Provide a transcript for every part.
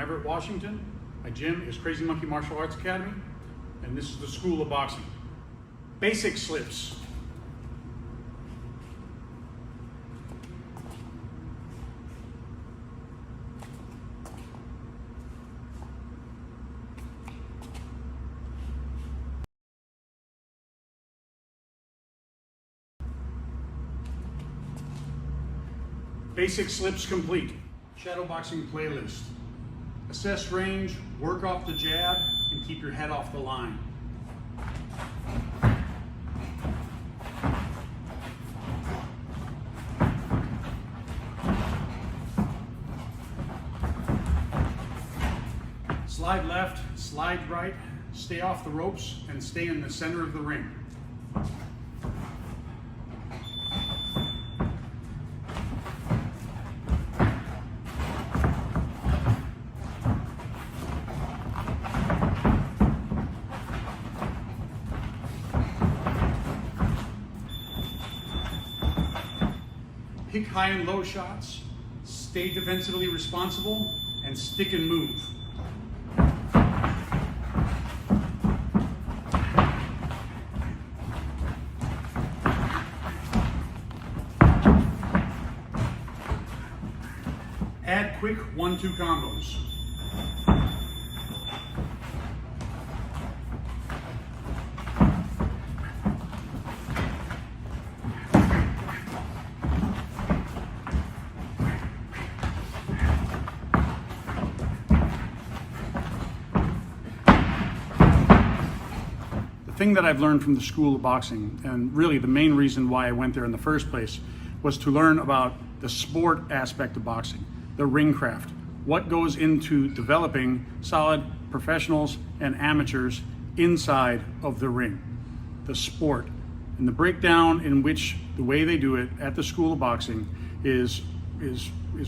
Everett, Washington. My gym is Crazy Monkey Martial Arts Academy, and this is the School of Boxing. Basic slips. Basic slips complete. Shadowboxing playlist. Assess range, work off the jab, and keep your head off the line. Slide left, slide right, stay off the ropes, and stay in the center of the ring. Pick high and low shots, stay defensively responsible, and stick and move. Add quick 1-2 combos. The thing that I've learned from the School of Boxing, and really the main reason why I went there in the first place, was to learn about the sport aspect of boxing, the ring craft, what goes into developing solid professionals and amateurs inside of the ring, the sport, and the breakdown in which the way they do it at the School of Boxing is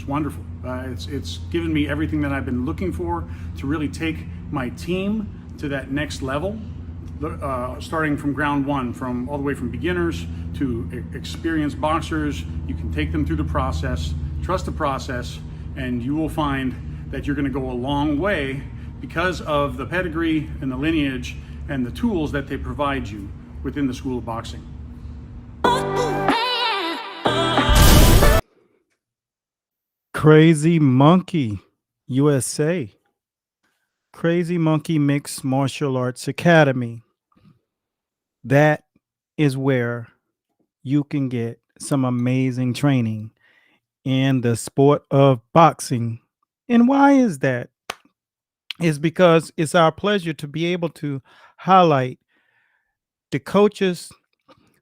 wonderful. It's given me everything that I've been looking for to really take my team to that next level. Starting from ground one, from all the way from beginners to experienced boxers. You can take them through the process, trust the process, and you will find that you're going to go a long way because of the pedigree and the lineage and the tools that they provide you within the School of Boxing. Crazy Monkey USA. Crazy Monkey Mixed Martial Arts Academy. That is where you can get some amazing training in the sport of boxing. And why is that? It's because it's our pleasure to be able to highlight the coaches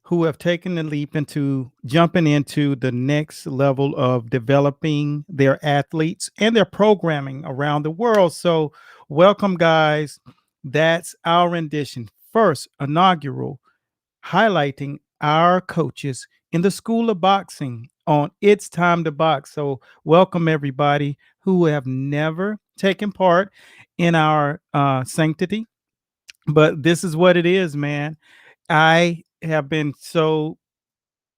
who have taken the leap into jumping into the next level of developing their athletes and their programming around the world. So welcome, guys. That's our rendition. First, inaugural, highlighting our coaches in the School of Boxing on It's Time to Box. So welcome everybody who have never taken part in our sanctity, but this is what it is, man. I have been so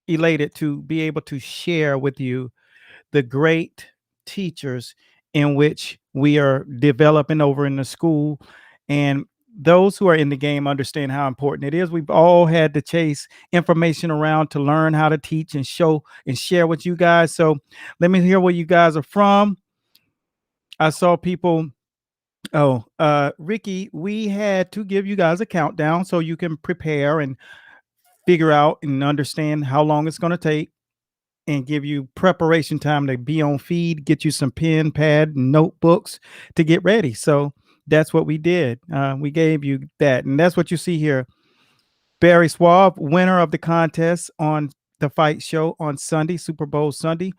elated to be able to share with you the great teachers in which we are developing over in the school. And those who are in the game understand how important it is. We've all had to chase information around to learn how to teach and show and share with you guys. So let me hear where you guys are from. I saw people. Oh, Ricky, we had to give you guys a countdown so you can prepare and figure out and understand how long it's going to take and give you preparation time to be on feed, get you some pen, pad, and notebooks to get ready. So that's what we did. We gave you that. And that's what you see here. Barry Swab, winner of the contest on the fight show on Sunday, Super Bowl Sunday.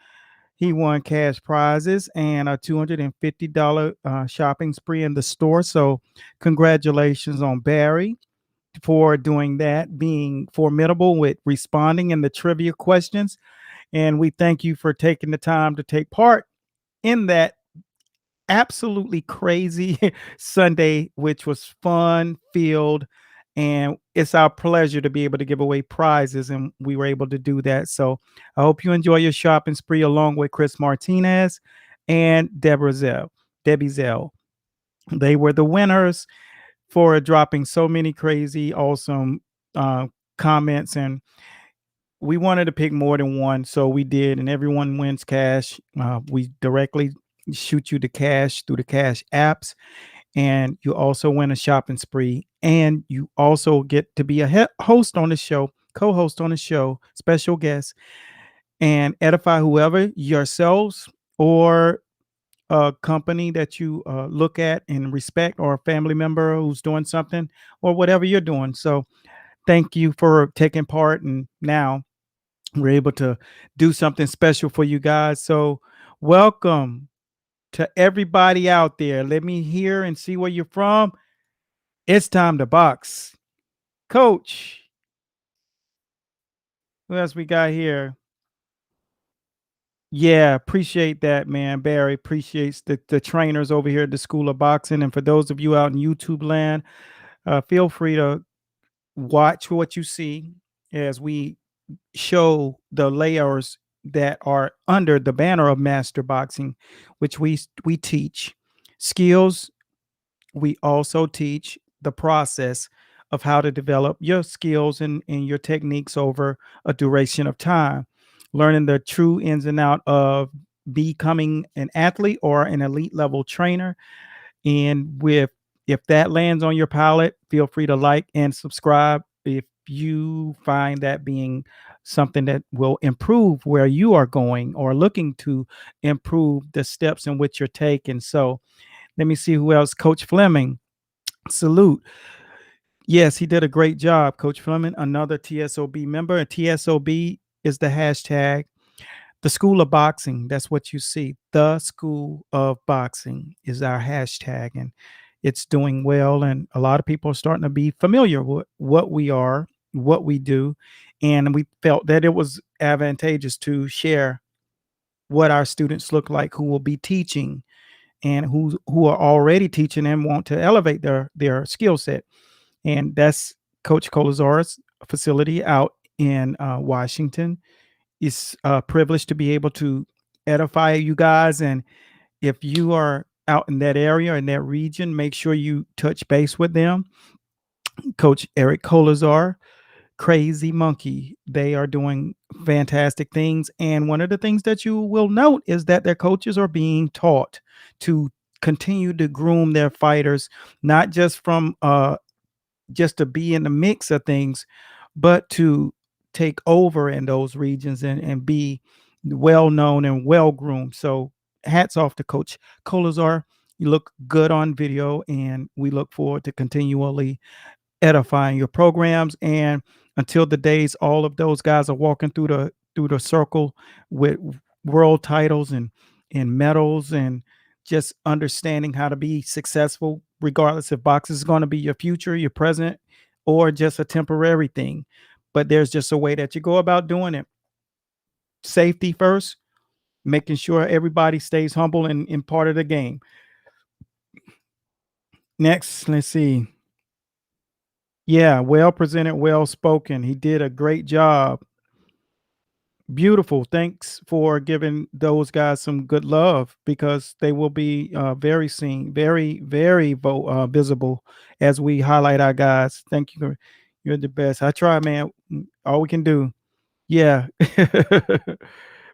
He won cash prizes and a $250 shopping spree in the store. So congratulations on Barry for doing that, being formidable with responding in the trivia questions. And we thank you for taking the time to take part in that absolutely crazy Sunday, which was fun filled. And it's our pleasure to be able to give away prizes, and we were able to do that. So I hope you enjoy your shopping spree along with Chris Martinez and Deborah Zell. Debbie Zell. They were the winners for dropping so many crazy, awesome uh, comments. And we wanted to pick more than one, so we did. And everyone wins cash. We directly shoot you the cash through the cash apps. And you also win a shopping spree. And you also get to be a host on the show, co host on the show, special guest, and edify whoever, yourselves or a company that you look at and respect, or a family member who's doing something, or whatever you're doing. So thank you for taking part. And now we're able to do something special for you guys. So welcome to everybody out there. Let me hear and see where you're from. It's time to box. Coach, who else we got here? Yeah, appreciate that, man. Barry appreciates the trainers over here at the School of Boxing. And for those of you out in YouTube land, feel free to watch what you see as we show the layers that are under the banner of Master Boxing, which we teach skills. We also teach the process of how to develop your skills and your techniques over a duration of time, learning the true ins and out of becoming an athlete or an elite level trainer. And if that lands on your palate, feel free to like and subscribe if you find that being something that will improve where you are going, or looking to improve the steps in which you're taking. So let me see who else. Coach Fleming, salute. Yes, he did a great job, Coach Fleming, another TSOB member. And TSOB is the hashtag. The School of Boxing, that's what you see. The School of Boxing is our hashtag, and it's doing well. And a lot of people are starting to be familiar with what we are, what we do. And we felt that it was advantageous to share what our students look like who will be teaching, and who are already teaching and want to elevate their skill set. And that's Coach Kolesar's facility out in Washington. It's a privilege to be able to edify you guys. And if you are out in that area, in that region, make sure you touch base with them. Coach Eric Kolesar, Crazy Monkey, they are doing fantastic things. And one of the things that you will note is that their coaches are being taught to continue to groom their fighters, not just from just to be in the mix of things, but to take over in those regions and be well known and well groomed. So hats off to Coach Kolesar. You look good on video, and we look forward to continually edifying your programs. And until the days all of those guys are walking through the circle with world titles and medals, and just understanding how to be successful, regardless if boxing is going to be your future, your present, or just a temporary thing. But there's just a way that you go about doing it. Safety first, making sure everybody stays humble and part of the game. Next, let's see. Yeah, well presented, well spoken. He did a great job. Beautiful. Thanks for giving those guys some good love, because they will be very seen, very, very visible as we highlight our guys. Thank you. You're the best. I try, man. All we can do. Yeah.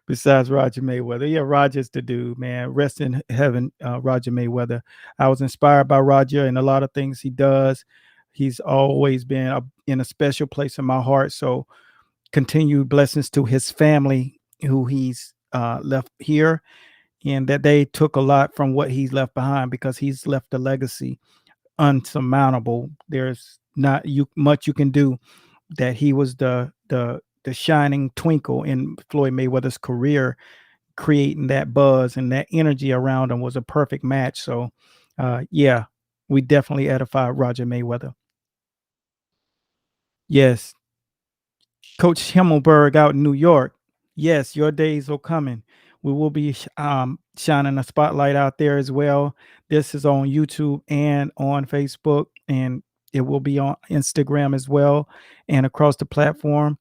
Besides Roger Mayweather. Yeah, Roger's the dude, man. Rest in heaven, Roger Mayweather. I was inspired by Roger and a lot of things he does. He's always been in a special place in my heart. So continued blessings to his family who he's left here, and that they took a lot from what he's left behind, because he's left a legacy unsurmountable. There's not much you can do. That he was the shining twinkle in Floyd Mayweather's career, creating that buzz and that energy around him was a perfect match. So yeah, we definitely edify Roger Mayweather. Yes, Coach Himmelberg out in New York. Yes, your days are coming. We will be shining a spotlight out there as well. This is on YouTube and on Facebook, and it will be on Instagram as well, and across the platform.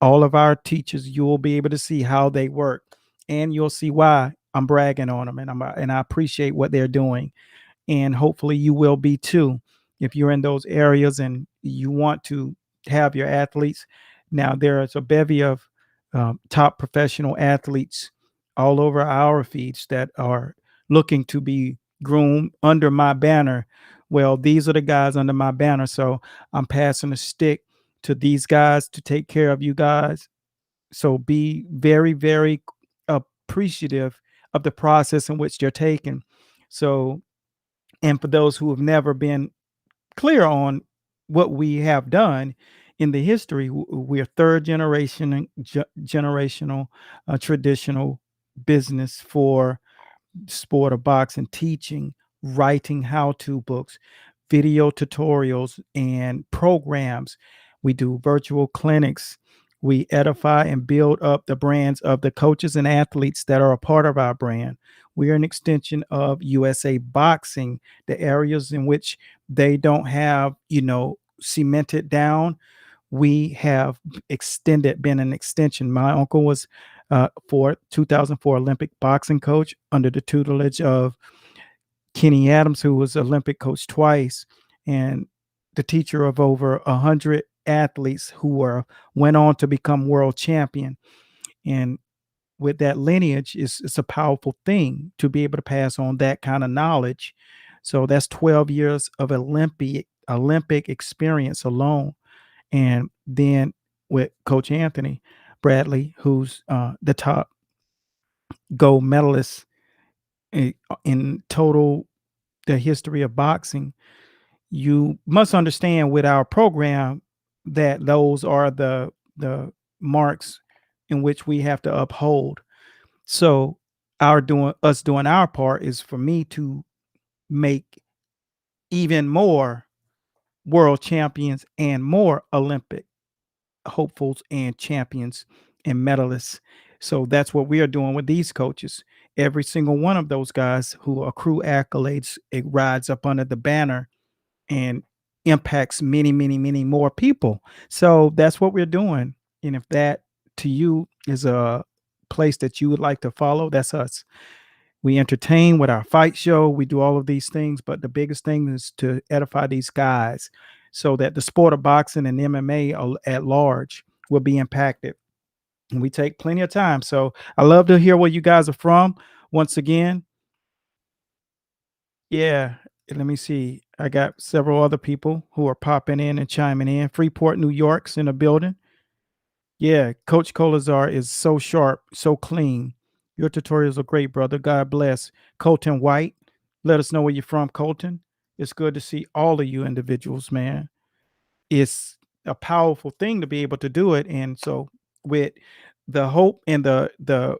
All of our teachers, you will be able to see how they work, and you'll see why I'm bragging on them, and I appreciate what they're doing, and hopefully you will be too if you're in those areas and you want to have your athletes. Now there is a bevy of top professional athletes all over our feeds that are looking to be groomed under my banner. Well, these are the guys under my banner, so I'm passing the stick to these guys to take care of you guys. So be very, very appreciative of the process in which they're taking. So, and for those who have never been clear on what we have done in the history, we're third generation generational traditional business for sport of boxing, teaching, writing how-to books, video tutorials, and programs. We do virtual clinics. We edify and build up the brands of the coaches and athletes that are a part of our brand. We are an extension of USA Boxing, the areas in which they don't have, cemented down. We have been an extension. My uncle was for 2004 Olympic boxing coach under the tutelage of Kenny Adams, who was Olympic coach twice, and the teacher of over 100 athletes who went on to become world champion. And with that lineage, it's a powerful thing to be able to pass on that kind of knowledge. So that's 12 years of Olympic experience alone. And then with Coach Anthony Bradley, who's the top gold medalist in total the history of boxing, you must understand with our program that those are the marks in which we have to uphold. So doing our part is for me to make even more world champions and more Olympic hopefuls and champions and medalists. So that's what we are doing with these coaches. Every single one of those guys who accrue accolades, it rides up under the banner and impacts many, many, many more people. So that's what we're doing. And if that to you is a place that you would like to follow, that's us. We entertain with our fight show. We do all of these things, but the biggest thing is to edify these guys so that the sport of boxing and MMA at large will be impacted. And we take plenty of time. So I love to hear where you guys are from. Once again, yeah, let me see. I got several other people who are popping in and chiming in. Freeport, New York's in the building. Yeah, Coach Kolesar is so sharp, so clean. Your tutorials are great, brother. God bless. Colton White, let us know where you're from, Colton. It's good to see all of you individuals, man. It's a powerful thing to be able to do it. And so with the hope and the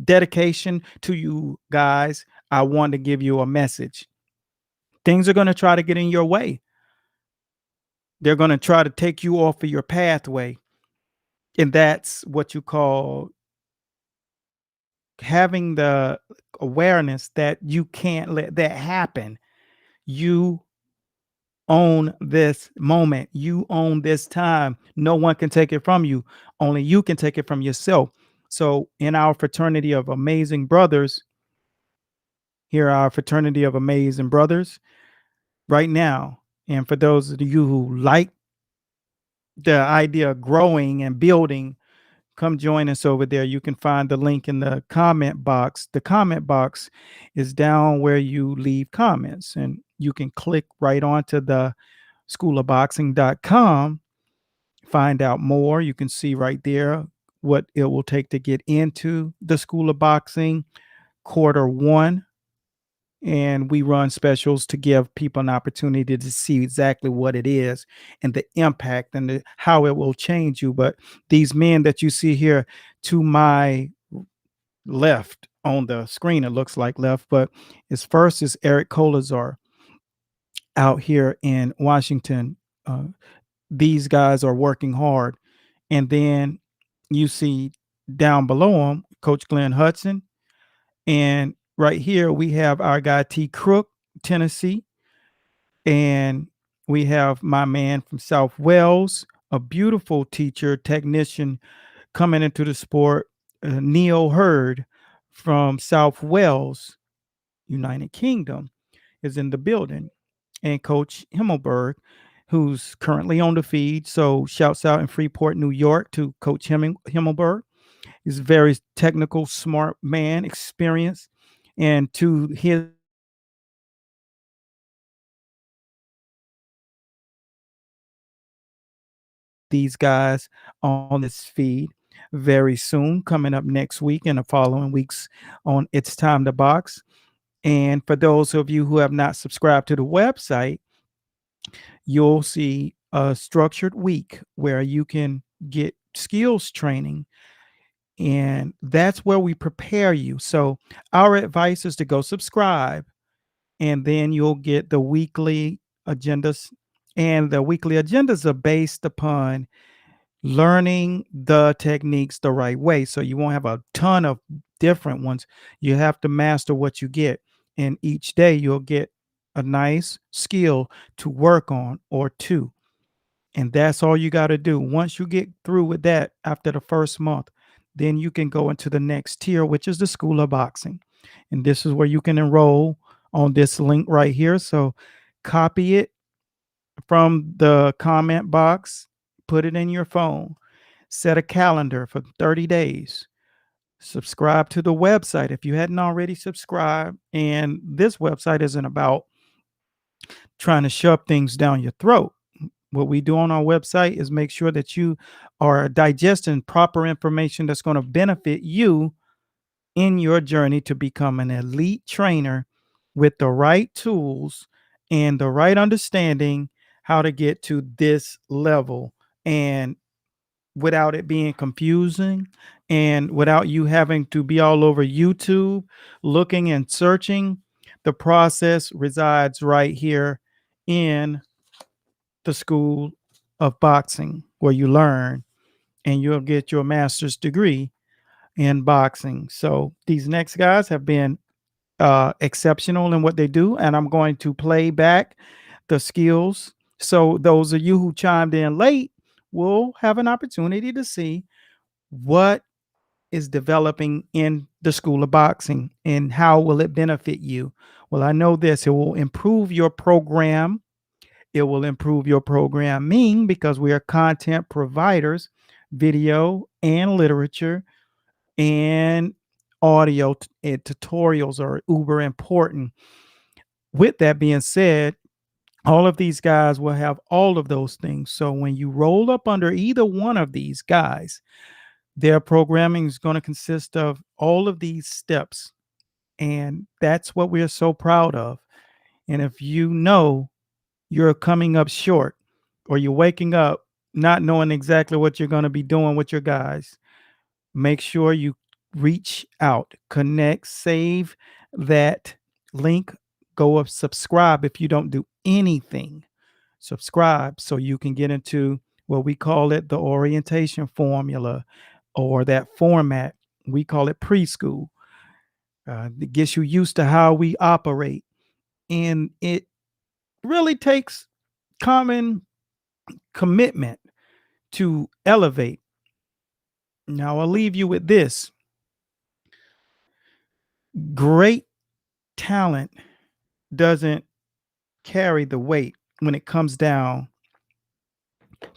dedication to you guys, I want to give you a message. Things are going to try to get in your way. They're going to try to take you off of your pathway. And that's what you call having the awareness that you can't let that happen. You own this moment. You own this time. No one can take it from you. Only you can take it from yourself. So in our fraternity of amazing brothers, here are our fraternity of amazing brothers right now. And for those of you who like the idea of growing and building, come join us over there. You can find the link in the comment box. The comment box is down where you leave comments, and you can click right onto the schoolofboxing.com, find out more. You can see right there what it will take to get into the School of Boxing Q1. And we run specials to give people an opportunity to see exactly what it is and the impact and how it will change you. But these men that you see here to my left on the screen, it looks like left, but his first is Eric Kolesar out here in Washington. These guys are working hard. And then you see down below him, Coach Glenn Hudson. And right here, we have our guy T. Crook, Tennessee. And we have my man from South Wales, a beautiful teacher, technician coming into the sport, Neil Hurd from South Wales, United Kingdom, is in the building, and Coach Himmelberg, who's currently on the feed. So shouts out in Freeport, New York to Coach Himmelberg. He's a very technical, smart man, experienced, and to his these guys on this feed very soon, coming up next week and the following weeks on It's Time to Box. And for those of you who have not subscribed to the website, you'll see a structured week where you can get skills training. And that's where we prepare you. So, our advice is to go subscribe, and then you'll get the weekly agendas. And the weekly agendas are based upon learning the techniques the right way. So you won't have a ton of different ones. You have to master what you get. And each day you'll get a nice skill to work on or two. And that's all you got to do. Once you get through with that after the first month, then you can go into the next tier, which is the School of Boxing. And this is where you can enroll on this link right here. So copy it from the comment box, put it in your phone, set a calendar for 30 days, subscribe to the website if you hadn't already subscribed. And this website isn't about trying to shove things down your throat. What we do on our website is make sure that you are digesting proper information that's going to benefit you in your journey to become an elite trainer with the right tools and the right understanding how to get to this level, and without it being confusing and without you having to be all over YouTube looking and searching. The process resides right here in the School of Boxing, where you learn and you'll get your master's degree in boxing. So these next guys have been exceptional in what they do, and I'm going to play back the skills. So those of you who chimed in late will have an opportunity to see what is developing in the School of Boxing and how will it benefit you. Well, I know this: it will improve your program. It will improve your programming because we are content providers, video and literature and audio and tutorials are uber important. With that being said, all of these guys will have all of those things. So when you roll up under either one of these guys, their programming is going to consist of all of these steps. And that's what we're so proud of. And if you know you're coming up short or you're waking up not knowing exactly what you're going to be doing with your guys, make sure you reach out, connect, save that link, go up, subscribe. If you don't do anything, subscribe so you can get into what we call it the orientation formula, or that format. We call it preschool. It gets you used to how we operate. And it really takes common commitment to elevate. Now, I'll leave you with this: great talent doesn't carry the weight when it comes down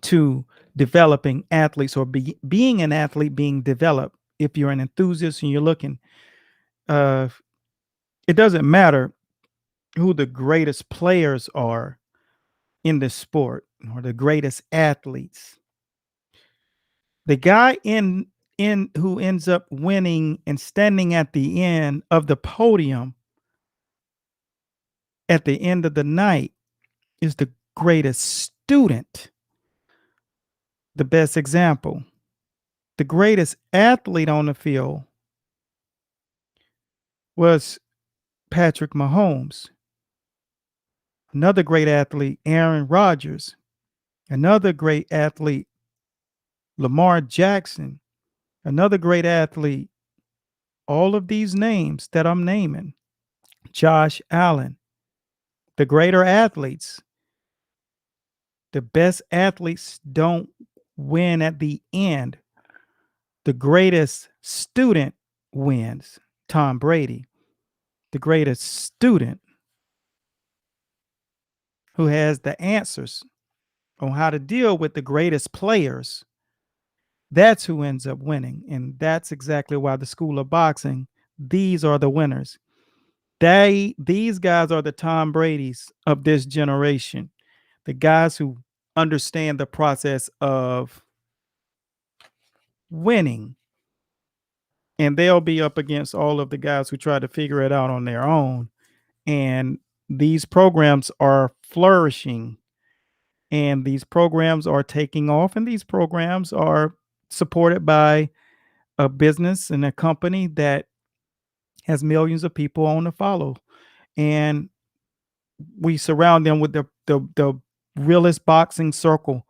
to developing athletes, or being an athlete being developed. If you're an enthusiast and you're looking, uh, it doesn't matter who the greatest players are in this sport or the greatest athletes. The guy in who ends up winning and standing at the end of the podium at the end of the night is the greatest student, the best example. The greatest athlete on the field was Patrick Mahomes. Another great athlete, Aaron Rodgers. Another great athlete, Lamar Jackson. Another great athlete, all of these names that I'm naming, Josh Allen. The greater athletes, the best athletes don't win at the end. The greatest student wins. Tom Brady, the greatest student who has the answers on how to deal with the greatest players, that's who ends up winning. And that's exactly why the School of Boxing, these are the winners. These guys are the Tom Bradys of this generation, the guys who understand the process of winning. And they'll be up against all of the guys who try to figure it out on their own. And these programs are flourishing, and these programs are taking off, and these programs are supported by a business and a company that has millions of people on the follow. And we surround them with the realest boxing circle,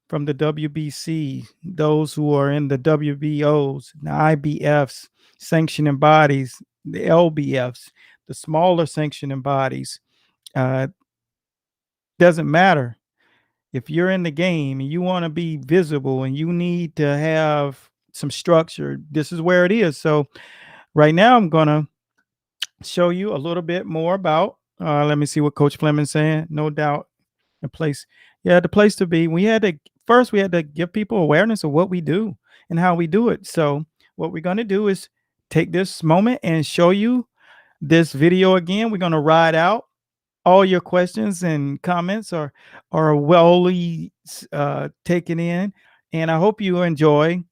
from the WBC, those who are in the WBOs, the IBFs, sanctioning bodies, the LBFs, the smaller sanctioning bodies. Doesn't matter. If you're in the game and you want to be visible and you need to have some structure, this is where it is. So right now I'm going to show you a little bit more about, let me see what Coach Fleming's saying. No doubt the place. Yeah, the place to be. We had to give people awareness of what we do and how we do it. So what we're going to do is take this moment and show you this video again. We're going to ride out. All your questions and comments are wellly taken in, and I hope you enjoy.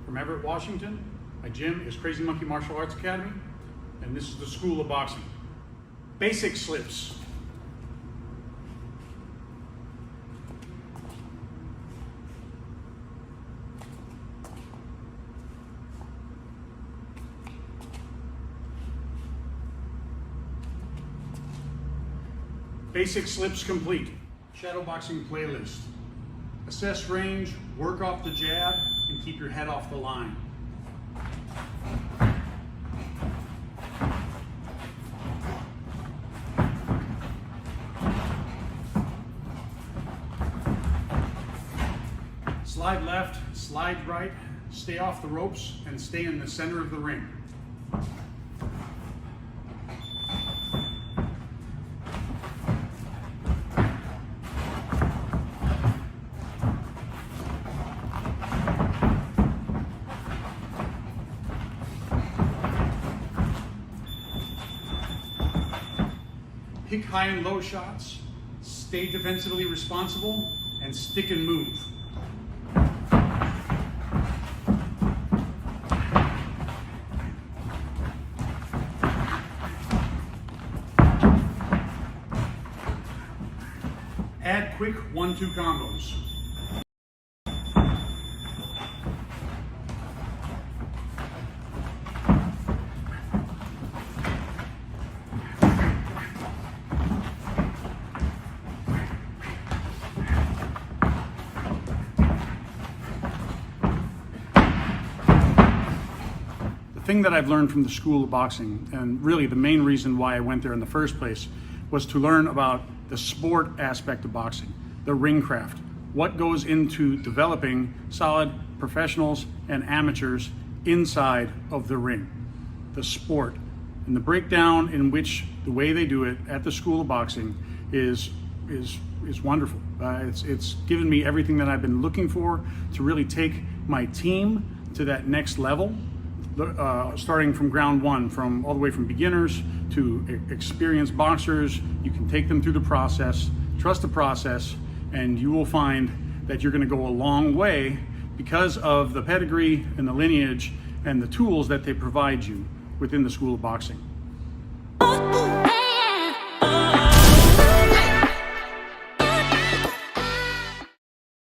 From Everett, Washington. My gym is Crazy Monkey Martial Arts Academy, and this is the School of Boxing. Basic slips. Basic slips complete. Shadowboxing playlist. Assess range, work off the jab, and keep your head off the line. Slide left, slide right, stay off the ropes, and stay in the center of the ring. Pick high and low shots, stay defensively responsible, and stick and move. Add quick 1-2 combos. The thing that I've learned from the School of Boxing, and really the main reason why I went there in the first place, was to learn about the sport aspect of boxing, the ring craft, what goes into developing solid professionals and amateurs inside of the ring, the sport, and the breakdown in which the way they do it at the School of Boxing is wonderful. It's given me everything that I've been looking for to really take my team to that next level, starting from ground one, from all the way from beginners to experienced boxers. You can take them through the process, trust the process, and you will find that you're going to go a long way because of the pedigree and the lineage and the tools that they provide you within the School of Boxing.